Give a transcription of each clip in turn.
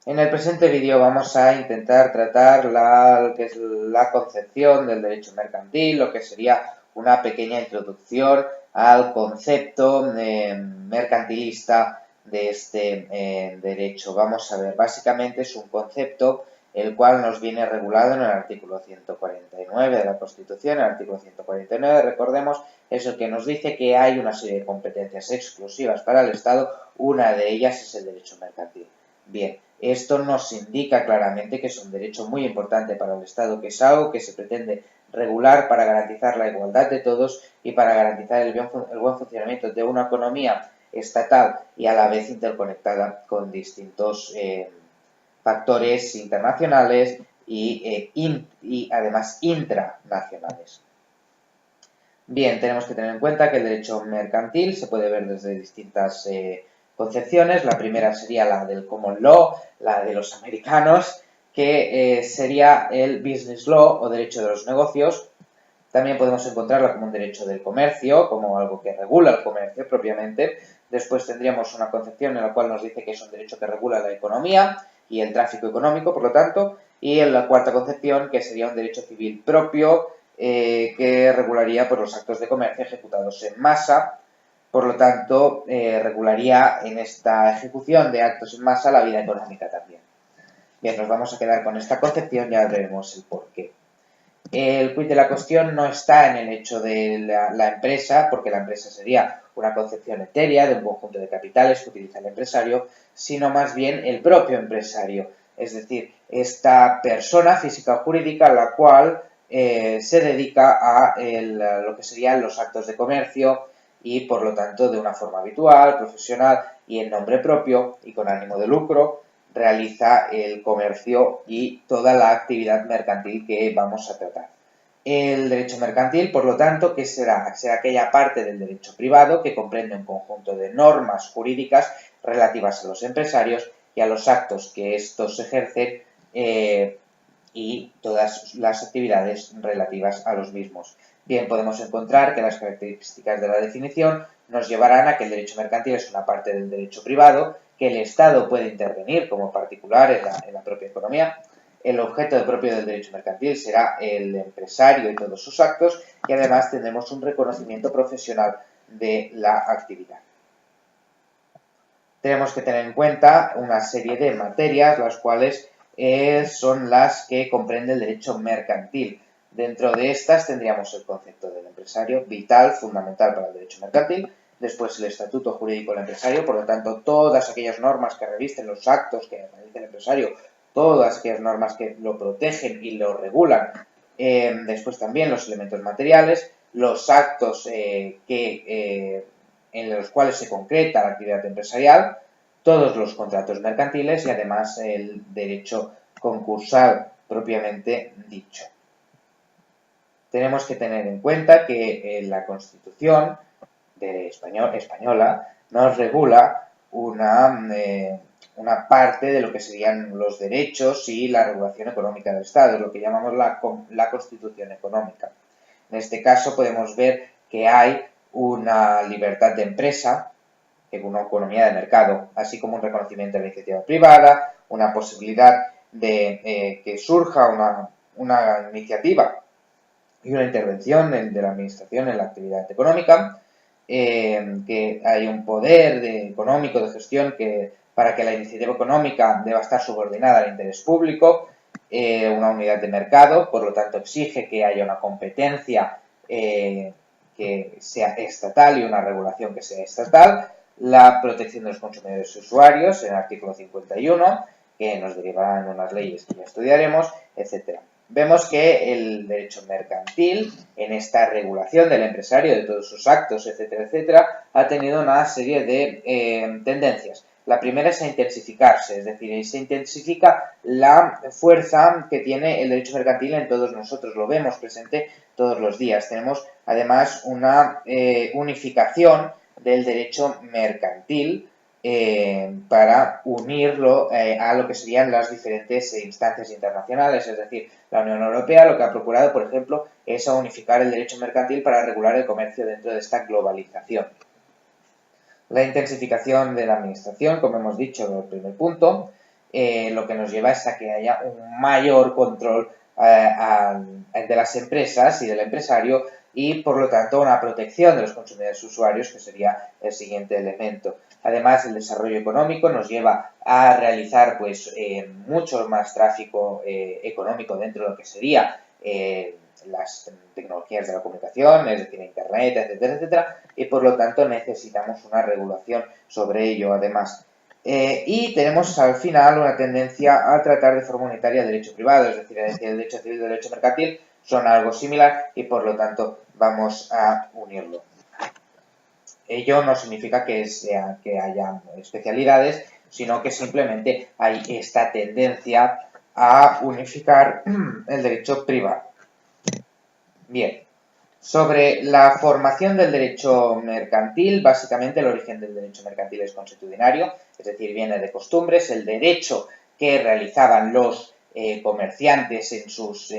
En el presente vídeo vamos a intentar tratar lo que es la concepción del derecho mercantil, lo que sería una pequeña introducción al concepto mercantilista de este derecho. Vamos a ver, básicamente es un concepto el cual nos viene regulado en el artículo 149 de la Constitución. El artículo 149, recordemos, es el que nos dice que hay una serie de competencias exclusivas para el Estado, una de ellas es el derecho mercantil. Bien, esto nos indica claramente que es un derecho muy importante para el Estado, que es algo que se pretende regular para garantizar la igualdad de todos y para garantizar el buen funcionamiento de una economía estatal y a la vez interconectada con distintos factores internacionales y además intranacionales. Bien, tenemos que tener en cuenta que el derecho mercantil se puede ver desde distintas concepciones. La primera sería la del common law, la de los americanos, que sería el business law o derecho de los negocios. También podemos encontrarla como un derecho del comercio, como algo que regula el comercio propiamente. Después tendríamos una concepción en la cual nos dice que es un derecho que regula la economía y el tráfico económico, por lo tanto. Y en la cuarta concepción, que sería un derecho civil propio, que regularía pues, los actos de comercio ejecutados en masa. Por lo tanto, regularía en esta ejecución de actos en masa la vida económica también. Bien, nos vamos a quedar con esta concepción y ya veremos el porqué. El quid de la cuestión no está en el hecho de la empresa, porque la empresa sería una concepción etérea de un conjunto de capitales que utiliza el empresario, sino más bien el propio empresario, es decir, esta persona física o jurídica a la cual se dedica a lo que serían los actos de comercio y por lo tanto de una forma habitual, profesional y en nombre propio y con ánimo de lucro realiza el comercio y toda la actividad mercantil que vamos a tratar. El derecho mercantil, por lo tanto, ¿qué será? Será aquella parte del derecho privado que comprende un conjunto de normas jurídicas relativas a los empresarios y a los actos que estos ejercen y todas las actividades relativas a los mismos. Bien, podemos encontrar que las características de la definición nos llevarán a que el derecho mercantil es una parte del derecho privado, que el Estado puede intervenir como particular en la propia economía. El objeto propio del derecho mercantil será el empresario y todos sus actos y además tendremos un reconocimiento profesional de la actividad. Tenemos que tener en cuenta una serie de materias, las cuales son las que comprende el derecho mercantil. Dentro de estas tendríamos el concepto del empresario, vital, fundamental para el derecho mercantil. Después el estatuto jurídico del empresario, por lo tanto, todas aquellas normas que revisten los actos que realiza el empresario, todas aquellas normas que lo protegen y lo regulan. Después también los elementos materiales, los actos en los cuales se concreta la actividad empresarial, todos los contratos mercantiles y además el derecho concursal propiamente dicho. Tenemos que tener en cuenta que la Constitución española nos regula una parte de lo que serían los derechos y la regulación económica del Estado, lo que llamamos la Constitución económica. En este caso podemos ver que hay una libertad de empresa, una economía de mercado, así como un reconocimiento de la iniciativa privada, una posibilidad de que surja una iniciativa y una intervención de la administración en la actividad económica, que hay un poder económico de gestión para que la iniciativa económica deba estar subordinada al interés público, una unidad de mercado, por lo tanto exige que haya una competencia que sea estatal y una regulación que sea estatal, la protección de los consumidores y usuarios en el artículo 51, que nos derivarán unas leyes que ya estudiaremos, etc. Vemos que el derecho mercantil, en esta regulación del empresario, de todos sus actos, etcétera, etcétera, ha tenido una serie de tendencias. La primera es a intensificarse, es decir, se intensifica la fuerza que tiene el derecho mercantil en todos nosotros, lo vemos presente todos los días. Tenemos además una unificación del derecho mercantil para unirlo a lo que serían las diferentes instancias internacionales, es decir, la Unión Europea lo que ha procurado, por ejemplo, es unificar el derecho mercantil para regular el comercio dentro de esta globalización. La intensificación de la administración, como hemos dicho en el primer punto, lo que nos lleva es a que haya un mayor control de las empresas y del empresario y, por lo tanto, una protección de los consumidores usuarios, que sería el siguiente elemento. Además, el desarrollo económico nos lleva a realizar pues mucho más tráfico económico dentro de lo que sería las tecnologías de la comunicación, es decir, Internet, etcétera, etcétera, y por lo tanto necesitamos una regulación sobre ello, además. Y tenemos al final una tendencia a tratar de forma unitaria el derecho privado, es decir, el derecho civil y el derecho mercantil son algo similar y por lo tanto vamos a unirlo. Ello no significa que haya especialidades, sino que simplemente hay esta tendencia a unificar el derecho privado. Bien, sobre la formación del derecho mercantil, básicamente el origen del derecho mercantil es consuetudinario, es decir, viene de costumbres, el derecho que realizaban los comerciantes en sus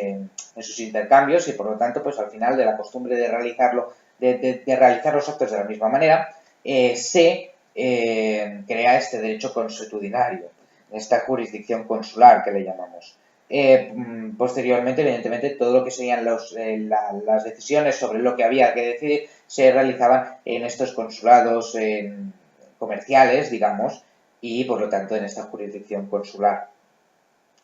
intercambios y por lo tanto, pues al final de la costumbre de realizarlo, de realizar los actos de la misma manera, se crea este derecho consuetudinario, esta jurisdicción consular que le llamamos. Posteriormente, evidentemente, todo lo que serían las decisiones sobre lo que había que decidir se realizaban en estos consulados comerciales, digamos, y por lo tanto en esta jurisdicción consular.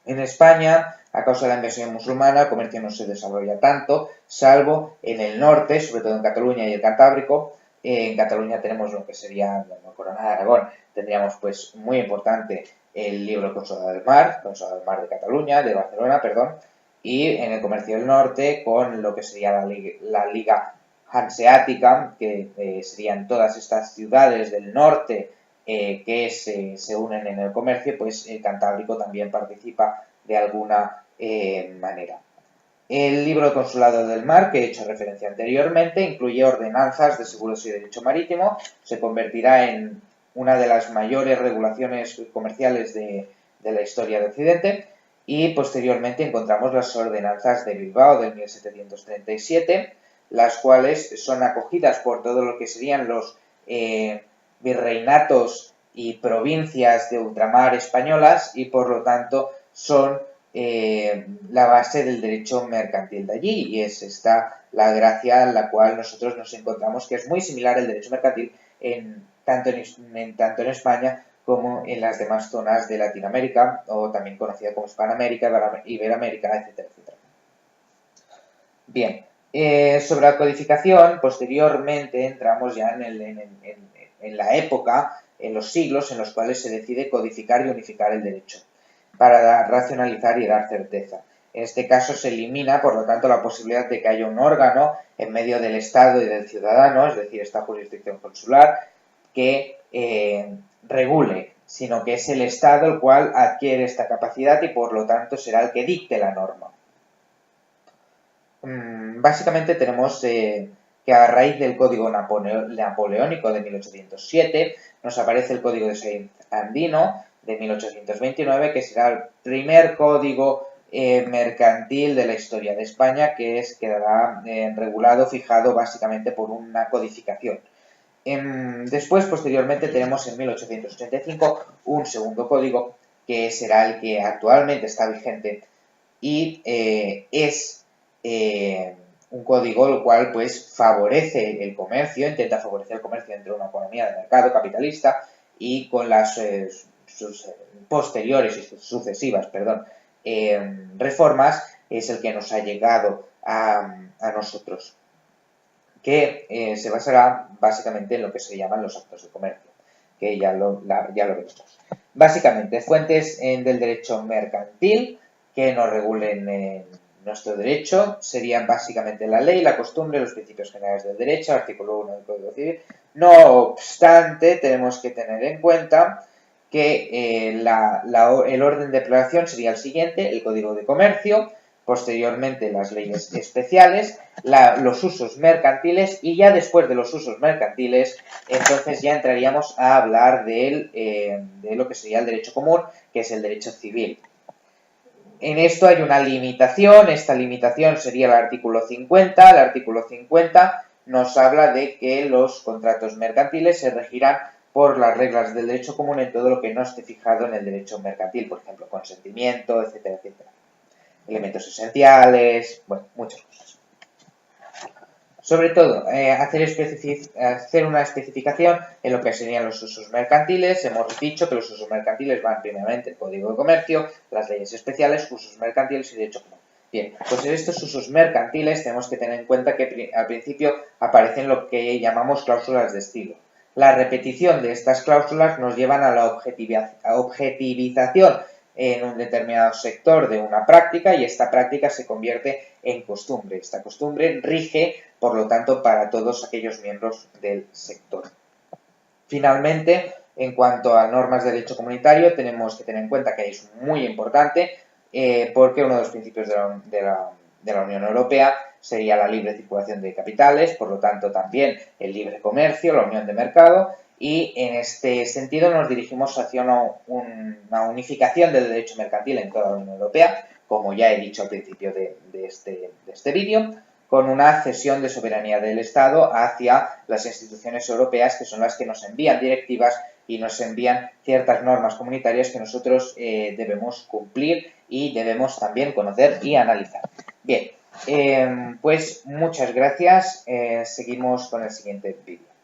En España, a causa de la invasión musulmana, el comercio no se desarrolla tanto, salvo en el norte, sobre todo en Cataluña y el Cantábrico. En Cataluña tenemos lo que sería la Corona de Aragón, tendríamos pues muy importante el libro Consulado del Mar de Cataluña, de Barcelona, perdón, y en el comercio del norte con lo que sería la Liga Hanseática, que serían todas estas ciudades del norte que se unen en el comercio, pues el Cantábrico también participa de alguna manera. El libro Consulado del Mar, que he hecho referencia anteriormente, incluye ordenanzas de seguros y derecho marítimo, se convertirá en una de las mayores regulaciones comerciales de la historia de Occidente, y posteriormente encontramos las ordenanzas de Bilbao del 1737, las cuales son acogidas por todo lo que serían los virreinatos y provincias de ultramar españolas y por lo tanto son la base del derecho mercantil de allí y es esta la gracia en la cual nosotros nos encontramos, que es muy similar al derecho mercantil tanto en España como en las demás zonas de Latinoamérica o también conocida como Hispanoamérica, Iberoamérica, etcétera, etcétera. Bien, sobre la codificación, posteriormente entramos ya en la época, en los siglos en los cuales se decide codificar y unificar el derecho para racionalizar y dar certeza. En este caso se elimina, por lo tanto, la posibilidad de que haya un órgano en medio del Estado y del ciudadano, es decir, esta jurisdicción consular, que regule, sino que es el Estado el cual adquiere esta capacidad y, por lo tanto, será el que dicte la norma. Básicamente tenemos que a raíz del Código Napoleónico de 1807 nos aparece el Código de Saint-Andino de 1829, que será el primer código mercantil de la historia de España, que quedará regulado, fijado básicamente por una codificación. Después, posteriormente, tenemos en 1885 un segundo código, que será el que actualmente está vigente y es un código el cual pues favorece el comercio, intenta favorecer el comercio dentro de una economía de mercado capitalista y con las posteriores y sucesivas reformas es el que nos ha llegado a nosotros, que se basará básicamente en lo que se llaman los actos de comercio, que ya lo vemos. Básicamente, fuentes del derecho mercantil que nos regulen nuestro derecho serían básicamente la ley, la costumbre, los principios generales del derecho, artículo 1 del Código Civil. No obstante, tenemos que tener en cuenta que el orden de declaración sería el siguiente: el Código de Comercio, posteriormente las leyes especiales, los usos mercantiles y ya después de los usos mercantiles, entonces ya entraríamos a hablar de lo que sería el derecho común, que es el derecho civil. En esto hay una limitación, esta limitación sería el artículo 50. El artículo 50 nos habla de que los contratos mercantiles se regirán por las reglas del derecho común en todo lo que no esté fijado en el derecho mercantil, por ejemplo, consentimiento, etcétera, etcétera. Elementos esenciales, bueno, muchas cosas. Sobre todo, hacer una especificación en lo que serían los usos mercantiles. Hemos dicho que los usos mercantiles van primeramente el Código de Comercio, las leyes especiales, usos mercantiles y derecho común. Bien, pues en estos usos mercantiles tenemos que tener en cuenta que al principio aparecen lo que llamamos cláusulas de estilo. La repetición de estas cláusulas nos llevan a la objetivización en un determinado sector de una práctica y esta práctica se convierte en costumbre. Esta costumbre rige, por lo tanto, para todos aquellos miembros del sector. Finalmente, en cuanto a normas de derecho comunitario, tenemos que tener en cuenta que es muy importante porque uno de los principios de la Unión Europea sería la libre circulación de capitales, por lo tanto también el libre comercio, la unión de mercado, y en este sentido nos dirigimos hacia una unificación del derecho mercantil en toda la Unión Europea, como ya he dicho al principio de este vídeo, con una cesión de soberanía del Estado hacia las instituciones europeas, que son las que nos envían directivas y nos envían ciertas normas comunitarias que nosotros debemos cumplir y debemos también conocer y analizar. Bien, pues muchas gracias. Seguimos con el siguiente vídeo.